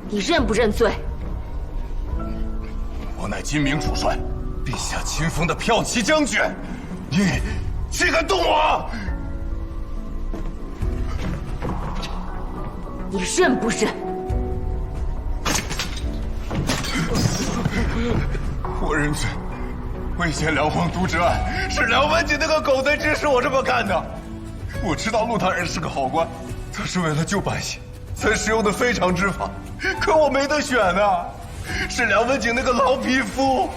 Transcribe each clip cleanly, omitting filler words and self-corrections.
你认不认罪？我乃金明主帅，陛下亲封的骠骑将军，你岂敢动我？你认不认？我认罪。未见梁皇渎职案，是梁文锦那个狗贼指使我这么干的。我知道陆大人是个好官，他是为了救百姓才使用的非常之法，可我没得选啊，是梁文锦那个老匹夫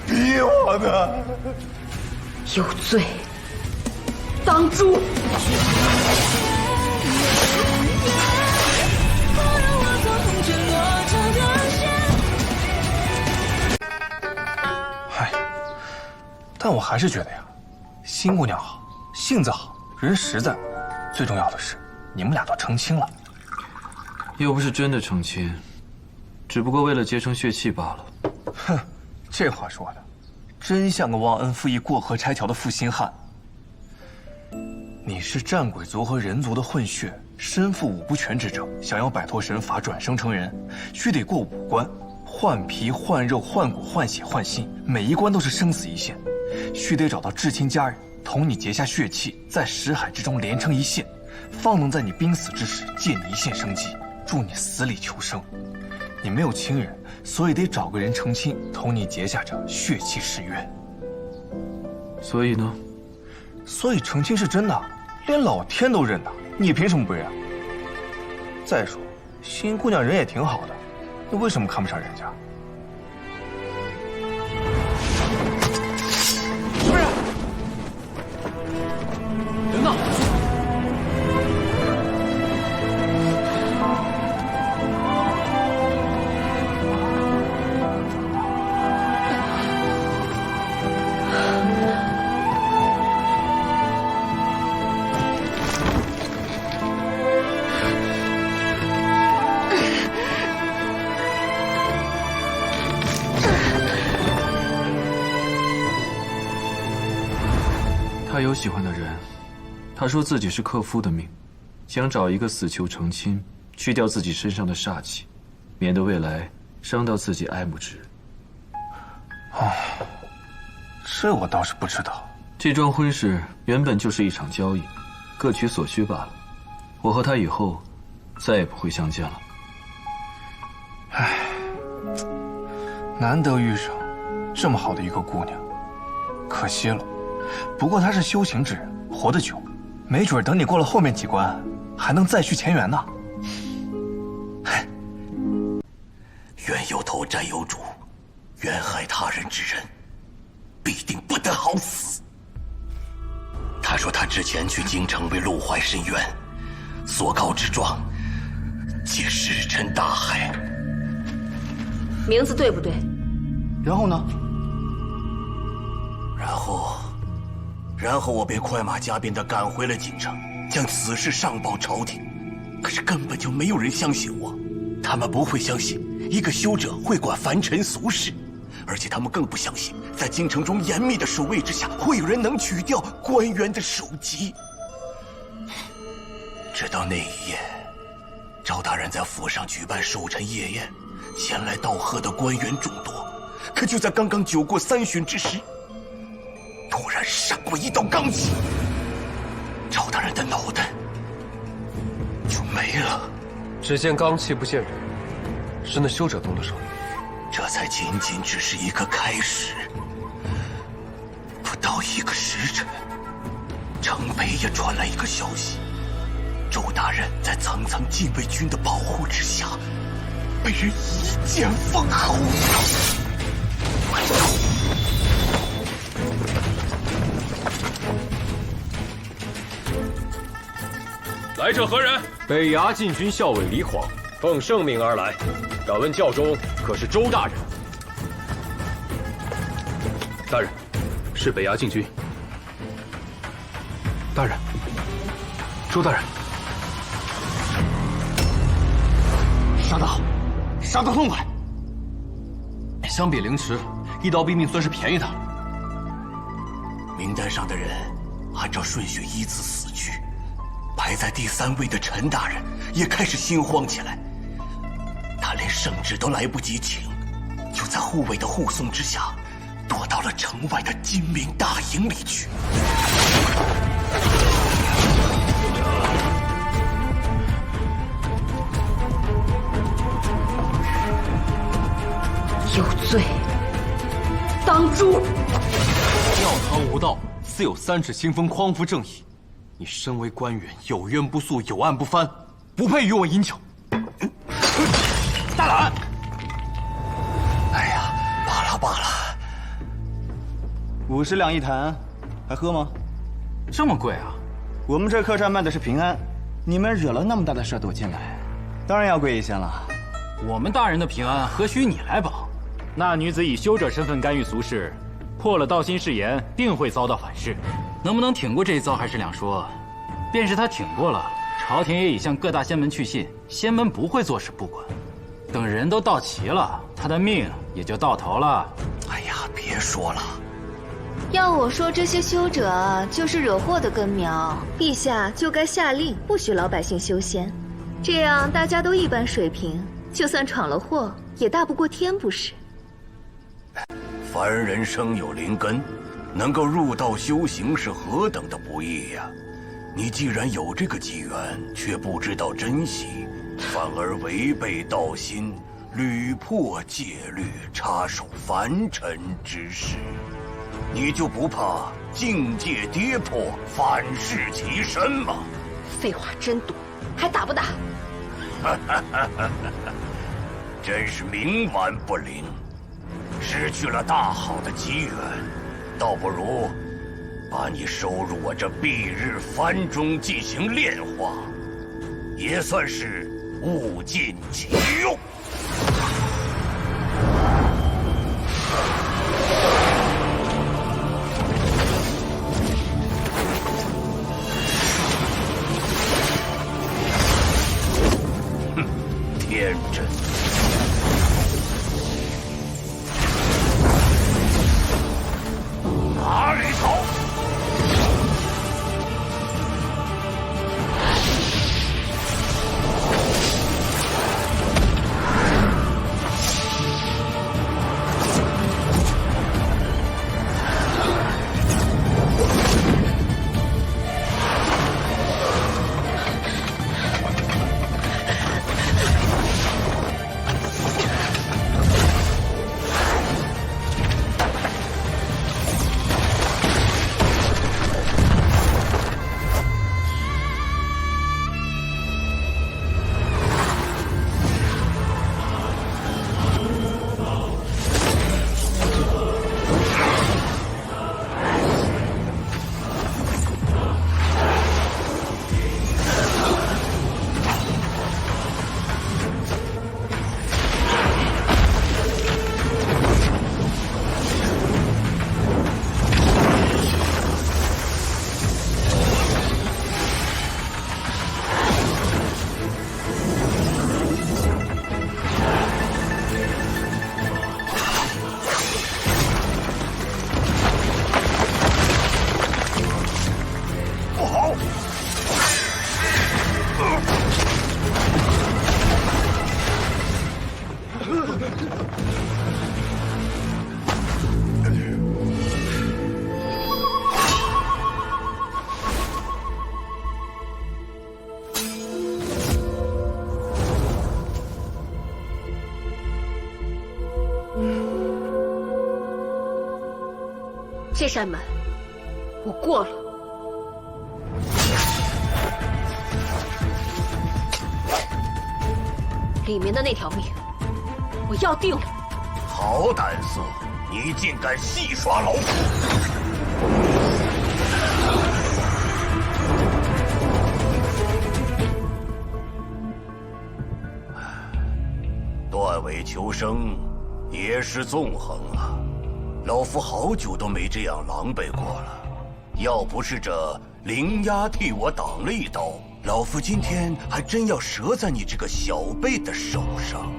逼我的。有罪，当诛！唉，但我还是觉得呀，新姑娘好，性子好，人实在，最重要的是，你们俩都成亲了。又不是真的成亲，只不过为了结成血气罢了。哼，这话说的，真像个忘恩负义、过河拆桥的负心汉。你是战鬼族和人族的混血，身负五不全之症，想要摆脱神法转生成人，须得过5关：换皮、换肉、换骨、换血、换心，每一关都是生死一线，须得找到至亲家人，同你结下血气，在识海之中连成一线，方能在你濒死之时借你一线生机，助你死里求生。你没有亲人，所以得找个人成亲，同你结下这血气誓约。所以呢？所以成亲是真的，连老天都认的，你凭什么不认？再说，新姑娘人也挺好的，你为什么看不上人家？什么人？人呢？他有喜欢的人，他说自己是克夫的命，想找一个死囚成亲，去掉自己身上的煞气，免得未来伤到自己爱慕之人。这我倒是不知道。这桩婚事原本就是一场交易，各取所需罢了。我和他以后再也不会相见了。唉，难得遇上这么好的一个姑娘，可惜了。不过她是修行之人，活得久，没准等你过了后面几关，还能再续前缘呢。冤有头债有主，冤害他人之人，必定不得好死。他说他之前去京城为陆怀申冤，所告之状，皆石沉大海。名字对不对？然后呢？然后我被快马加鞭地赶回了京城，将此事上报朝廷。可是根本就没有人相信我，他们不会相信一个修者会管凡尘俗事，而且他们更不相信，在京城中严密的守卫之下，会有人能取掉官员的首级。直到那一夜，赵大人在府上举办寿辰夜宴，前来道贺的官员众多，可就在刚刚酒过3巡之时，突然闪过一道罡气，赵大人的脑袋就没了。只见罡气不见人，是那修者动的手。这才仅仅只是一个开始。不到1个时辰，城北也传来一个消息：周大人在层层禁卫军的保护之下，被人一剑封喉。来者何人？北衙禁军校尉李晃，奉圣命而来。敢问教中可是周大人？大人，是北衙禁军。大人，周大人，杀得好，杀得痛快。相比凌迟，一刀毙命算是便宜他了。名单上的人按照顺序依次死去，排在第3位的陈大人也开始心慌起来。连圣旨都来不及请，就在护卫的护送之下，躲到了城外的金明大营里去。有罪，当诛！庙堂无道，自有三尺清风匡扶正义。你身为官员，有冤不诉，有案不翻，不配与我饮酒。大胆！哎呀，罢了罢了，50两一坛，还喝吗？这么贵啊！我们这客栈卖的是平安，你们惹了那么大的事躲进来，当然要贵一些了。我们大人的平安何须你来保？那女子以修者身份干预俗事，破了道心誓言，定会遭到反噬。能不能挺过这一遭还是两说。便是她挺过了，朝廷也已向各大仙门去信，仙门不会坐视不管。等人都到齐了，她的命也就到头了。哎呀，别说了。要我说，这些修者就是惹祸的根苗，陛下就该下令不许老百姓修仙，这样大家都一般水平，就算闯了祸，也大不过天，不是？凡人生有灵根，能够入道修行是何等的不易呀！你既然有这个机缘，却不知道珍惜，反而违背道心，屡破戒律，插手凡尘之事，你就不怕境界跌破，反噬其身吗？废话真多，还打不打？真是冥顽不灵，失去了大好的机缘，倒不如把你收入我这蔽日幡中进行炼化，也算是物尽其用。哼，天真。哪里走？这扇门，我过了。里面的那条命，我要定了。好胆色，你竟敢戏耍老夫！断尾求生，也是纵横啊！老夫好久都没这样狼狈过了。要不是这灵鸦替我挡了一刀，老夫今天还真要折在你这个小辈的手上。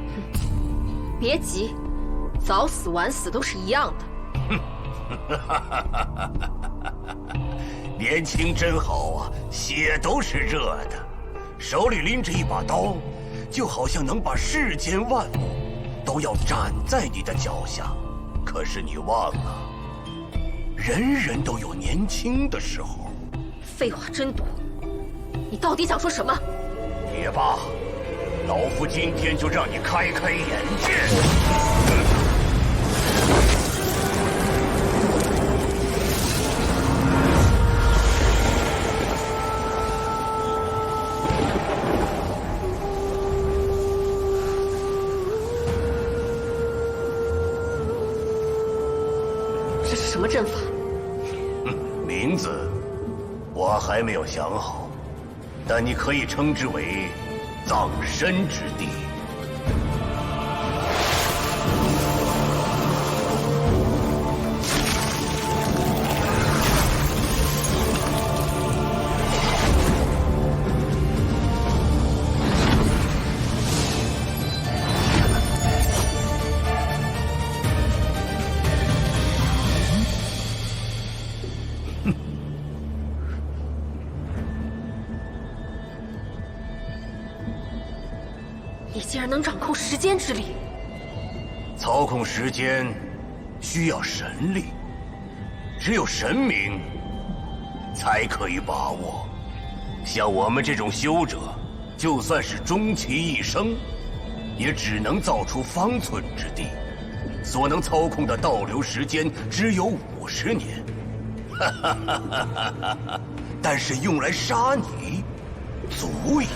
别急，早死晚死都是一样的。年轻真好啊，血都是热的，手里拎着一把刀，就好像能把世间万物都要斩在你的脚下。可是你忘了，人人都有年轻的时候。废话真多，你到底想说什么？也罢，老夫今天就让你开开眼界。这是什么阵法？名字我还没有想好，但你可以称之为葬身之地。你竟然能掌控时间之力！操控时间需要神力，只有神明才可以把握。像我们这种修者，就算是终其一生，也只能造出方寸之地，所能操控的倒流时间只有50年。但是用来杀你，足矣。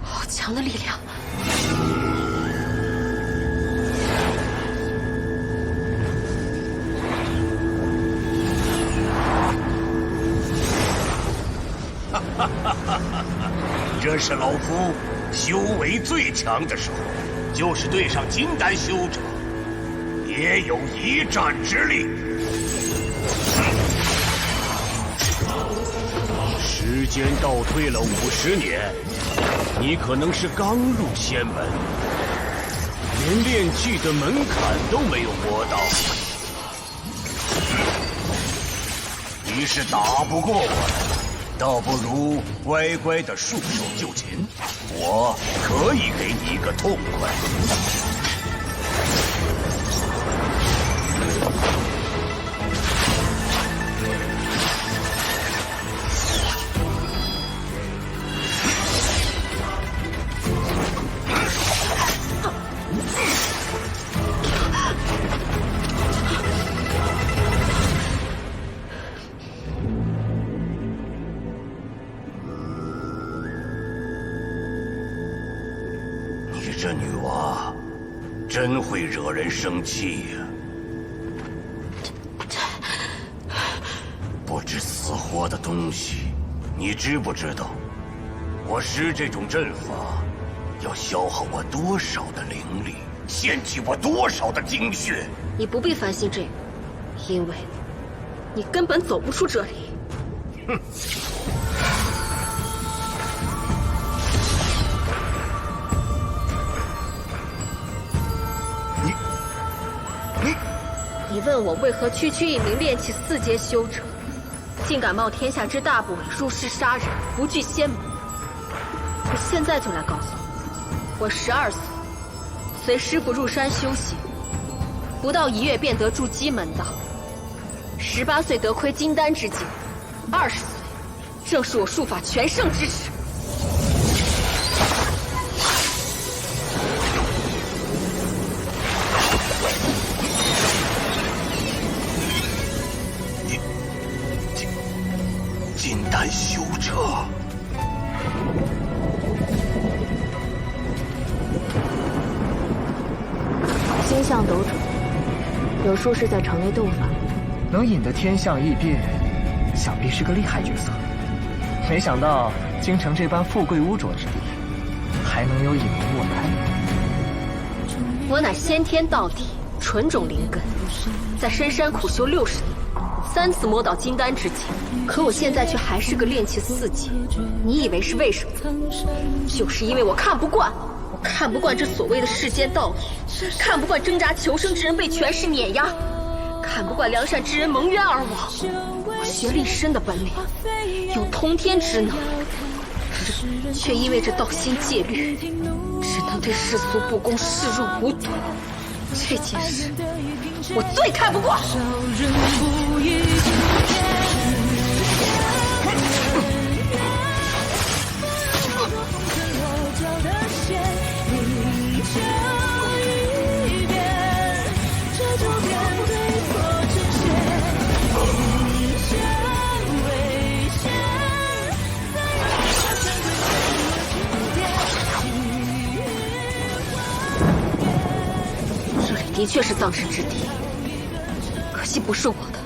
好强的力量！这是老夫修为最强的时候，就是对上金丹修者，也有一战之力。时间倒退了50年，你可能是刚入仙门，连炼气的门槛都没有摸到，你是打不过我的，倒不如乖乖的束手就擒，我可以给你一个痛快。这女娃真会惹人生气呀！不知死活的东西，你知不知道？我施这种阵法，要消耗我多少的灵力，献祭我多少的精血？你不必烦心这个，因为你根本走不出这里。哼！你问我为何区区一名炼气4阶修者，竟敢冒天下之大不韪入室杀人，不惧仙门？我现在就来告诉你，我12岁，随师傅入山修行，不到1月便得筑基门道；18岁得窥金丹之境，20岁正是我术法全盛之时。金丹修者，星象斗者，有术士在城内斗法，能引得天象异变，想必是个厉害角色。没想到京城这般富贵污浊之地，还能有隐门卧谈。我乃先天道地，纯种灵根，在深山苦修60年，3次摸到金丹之境，可我现在却还是个炼气4级。你以为是为什么？就是因为我看不惯，我看不惯这所谓的世间道义，看不惯挣扎求生之人被权势碾压，看不惯良善之人蒙冤而亡。我学历深的本领，有通天之能，却因为这道心戒律，只能对世俗不公视若无睹。这件事，我最看不过。的确是葬身之地，可惜不是我的，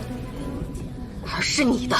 而是你的。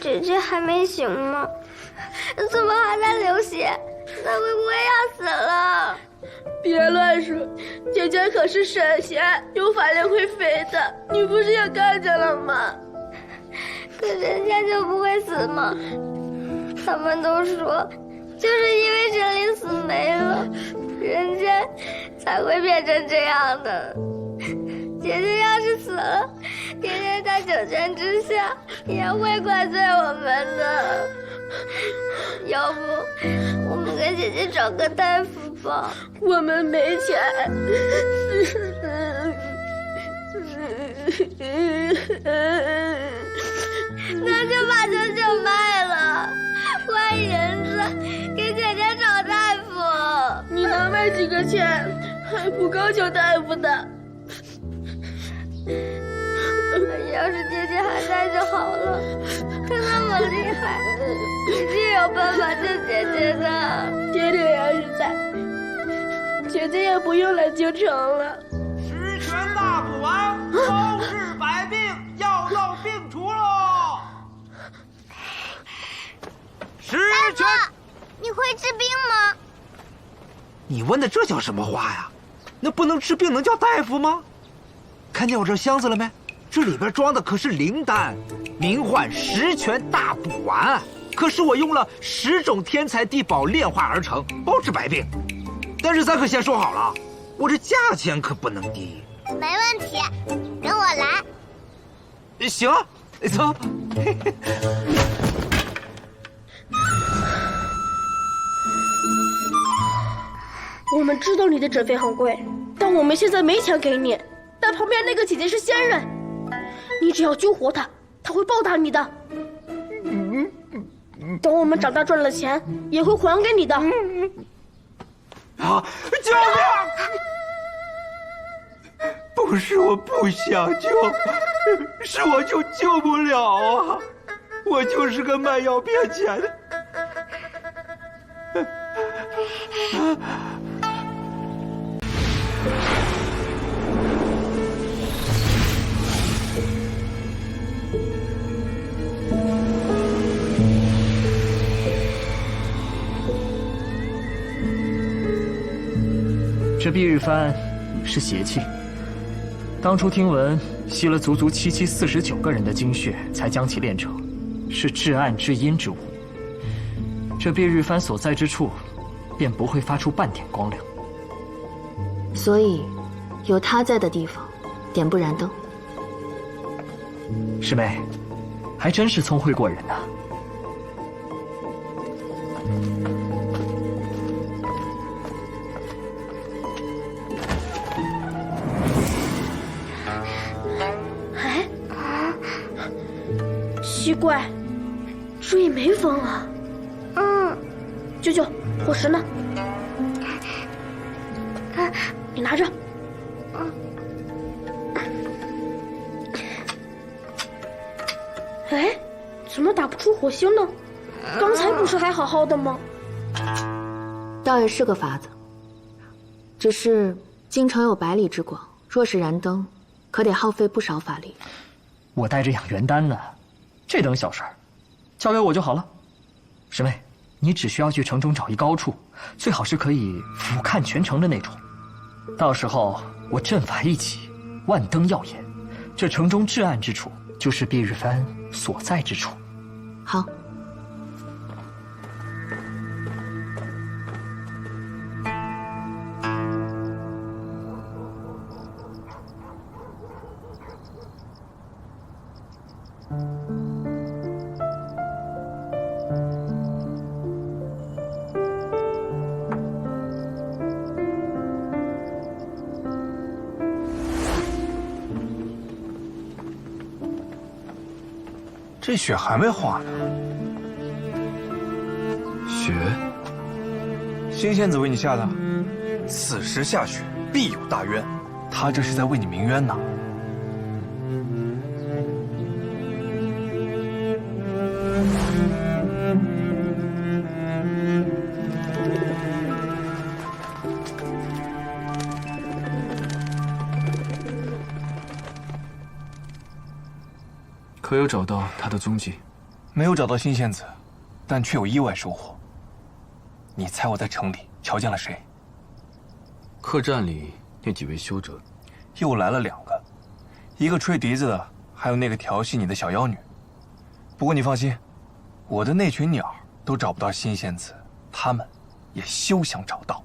姐姐还没醒吗？怎么还在流血？她会不会要死了？别乱说，姐姐可是神仙，有法力会飞的。你不是也看见了吗？可神仙就不会死吗？他们都说，就是因为神灵死没了，人间才会变成这样的。姐姐要是死了，爹爹在九泉之下也会怪罪我们的。要不，我们给姐姐找个大夫吧。我们没钱。那就把九九卖了，换银子给姐姐找大夫。你能卖几个钱？还不够求大夫的。要是姐姐还在就好了，她那么厉害，一定有办法救姐姐的。爹爹要是在，姐姐也不用来京城了。十全大补丸，包治百病，药到病除喽。十全，你会治病吗？你问的这叫什么话呀？那不能治病能叫大夫吗？看见我这箱子了没？这里边装的可是灵丹，名唤十全大补丸，可是我用了10种天材地宝炼化而成，包治百病。但是咱可先说好了，我这价钱可不能低。没问题，跟我来。行，走。我们知道你的诊费很贵，但我们现在没钱给你。但旁边那个姐姐是仙人，你只要救活她，她会报答你的。等我们长大赚了钱，也会还给你的。啊！救命！不是我不想救，是我就救不了啊！我就是个卖药骗钱的。这毕日帆是邪气，当初听闻吸了足足749个人的精血，才将其炼成，是至暗至阴之物。这毕日帆所在之处，便不会发出半点光亮。所以，有他在的地方，点不燃灯。师妹，还真是聪慧过人呐。哎，奇怪，这也没风啊。舅舅，火石呢？你拿着。哎，怎么打不出火星呢？刚才不是还好好的吗？倒也是个法子，只是京城有百里之广，若是燃灯，可得耗费不少法力。我带着养元丹呢，这等小事儿，交给我就好了。师妹，你只需要去城中找一高处，最好是可以俯瞰全城的那种。到时候我阵法一起，万灯耀眼，这城中至暗之处，就是蔽日帆所在之处。好。这雪还没化呢。雪，新仙子为你下的。此时下雪，必有大冤。他这是在为你鸣冤呢。可有找到他的踪迹？没有找到新仙子，但却有意外收获。你猜我在城里瞧见了谁？客栈里那几位修者，又来了2个，一个吹笛子的，还有那个调戏你的小妖女。不过你放心，我的那群鸟都找不到新仙子，他们也休想找到。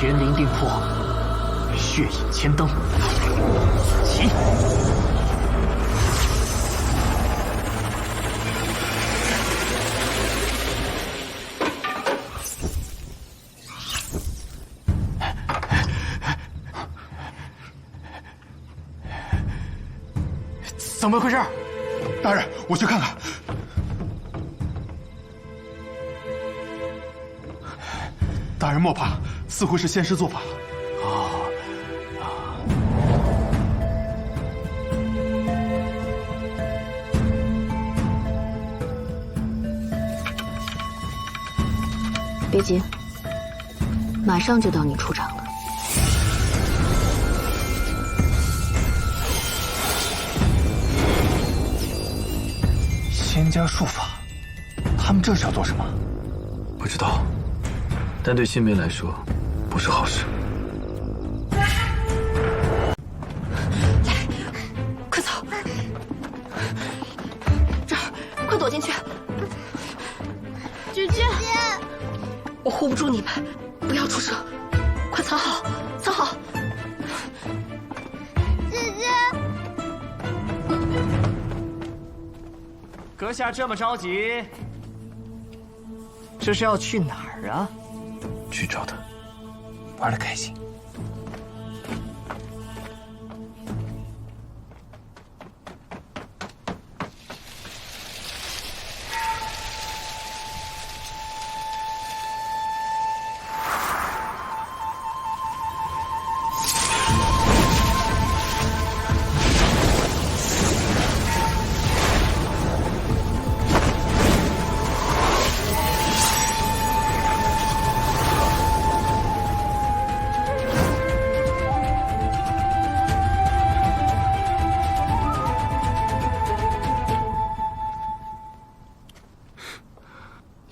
元灵定魄，血影千灯，起！怎么回事？大人，我去看看。大人莫怕，似乎是仙师做法。别急，马上就到你出场了。仙家术法，他们这是要做什么？不知道，但对新梅来说，不是好事。来，快走！这儿，快躲进去！姐姐，我护不住你们，不要出声，快藏好，藏好。姐姐，阁下这么着急，这是要去哪儿啊？去找他，玩得开心。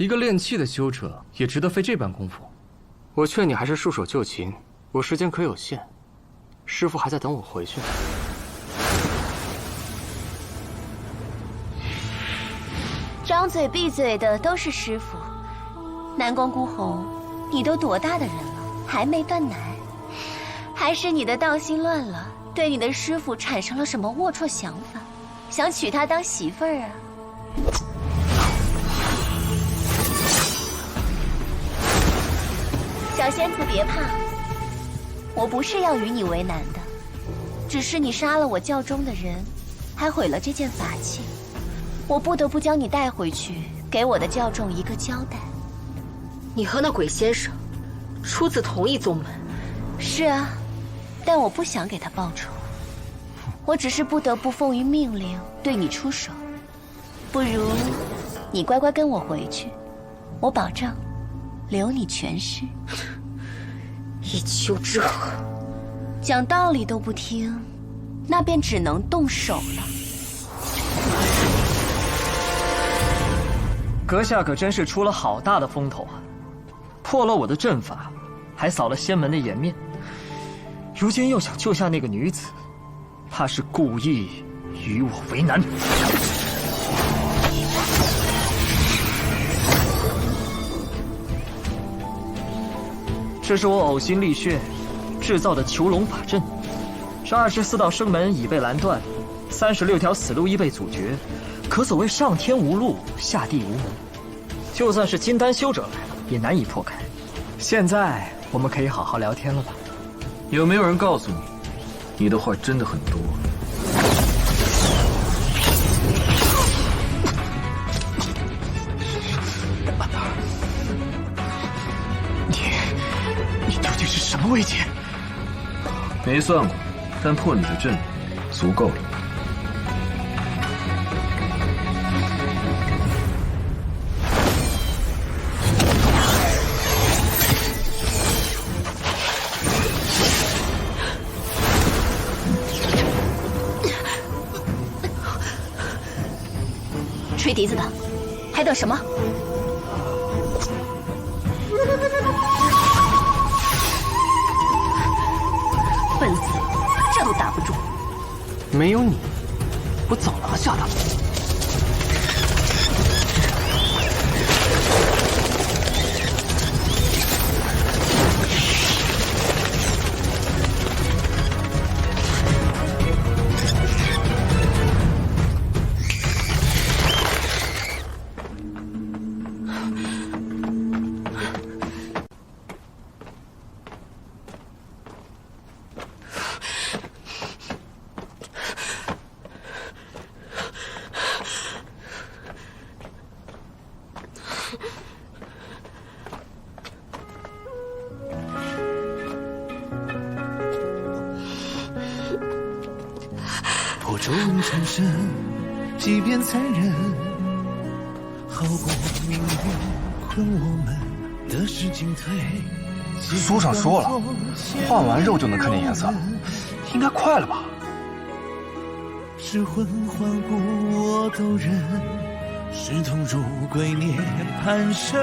个练气的修者也值得费这般功夫。我劝你还是束手就擒，我时间可有限，师父还在等我回去呢。张嘴闭嘴的都是师父。南宫孤鸿，你都多大的人了，还没断奶？还是你的道心乱了，对你的师父产生了什么龌龊想法，想娶她当媳妇儿啊？小仙子别怕，我不是要与你为难的，只是你杀了我教中的人，还毁了这件法器，我不得不将你带回去，给我的教众一个交代。你和那鬼先生出自同一宗门。是啊，但我不想给他报仇，我只是不得不奉于命令对你出手。不如你乖乖跟我回去，我保证留你全尸。一丘之貉，讲道理都不听，那便只能动手了。阁下可真是出了好大的风头啊！破了我的阵法，还扫了仙门的颜面，如今又想救下那个女子，怕是故意与我为难。这是我呕心沥血制造的囚龙法阵，这24道生门已被拦断，36条死路亦被阻绝，可所谓上天无路，下地无门。就算是金丹修者来了，也难以破开。现在我们可以好好聊天了吧？有没有人告诉你，你的话真的很多？你究竟是什么位阶？没算过，但破你的阵足够了。吹笛子的，还等什么？笨死，这都打不住。没有你，我早拿下他。皱纹缠身，即便残忍，好过命运困我们的是进退。书上说了，换完肉就能看见颜色了，应该快了吧？是魂换骨我都忍，是痛入鬼涅槃生，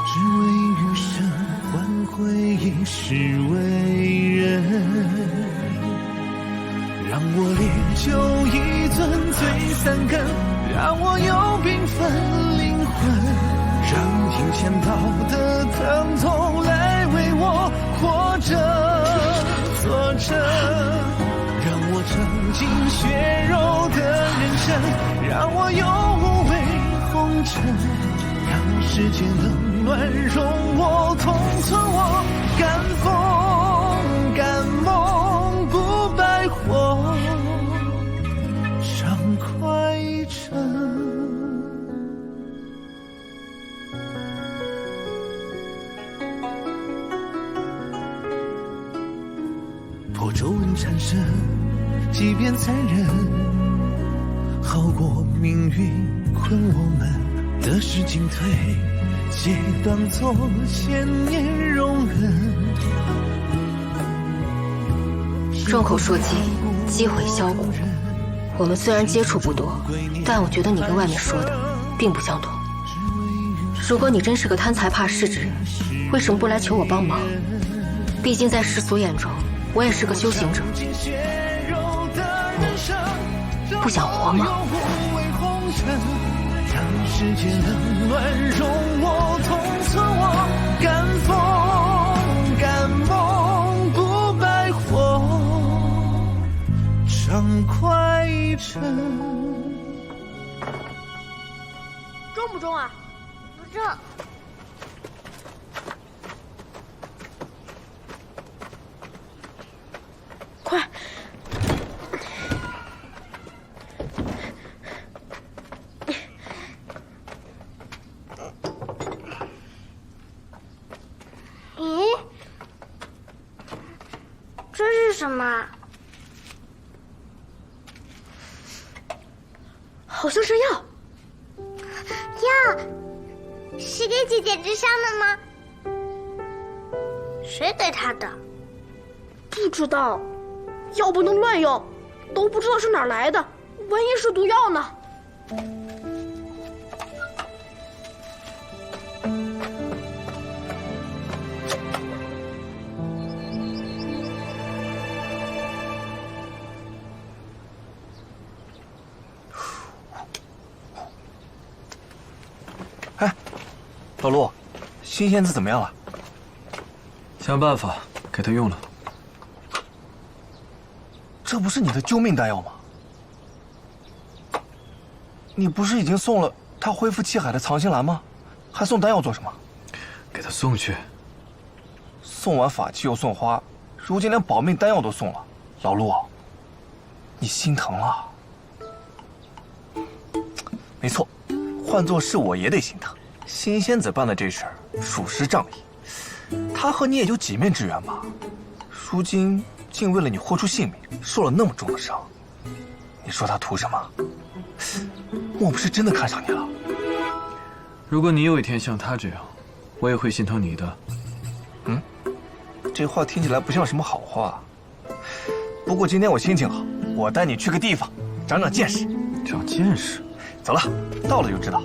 只为余生换回一世为人。让我烈酒一樽醉三更，让我有缤纷灵魂，让阴间道的疼痛来为我活着作证，让我尝尽血肉的人生，让我有无畏红尘，让世间冷暖容我同存我敢梦不败火畅快成。破皱纹缠身，即便残忍，好过命运困我们得失进退，皆当作千年容忍。众口铄金，积毁销骨。我们虽然接触不多，但我觉得你跟外面说的并不相同。如果你真是个贪财怕势之人，为什么不来求我帮忙？毕竟在世俗眼中，我也是个修行者。不想活吗？让世界冷暖容我，痛测我，敢梦不败火，畅快一程。重不重啊？不重。快！咦，这是什么？好像是药。药是给姐姐治伤的吗？谁给她的？不知道，药不能乱用，都不知道是哪儿来的，万一是毒药呢？哎，老陆，新仙子怎么样了？想办法给他用了。这不是你的救命丹药吗？你不是已经送了他恢复气海的藏心兰吗？还送丹药做什么？给他送去。送完法器又送花，如今连保命丹药都送了。老陆，你心疼了。没错，换做是我也得心疼。新仙子办的这事儿属实仗义，他和你也就几面之缘吧，如今竟为了你豁出性命，受了那么重的伤，你说他图什么？莫不是真的看上你了？如果你有一天像他这样，我也会心疼你的。嗯，这话听起来不像什么好话。不过今天我心情好，我带你去个地方，长长见识。长见识？走了，到了就知道。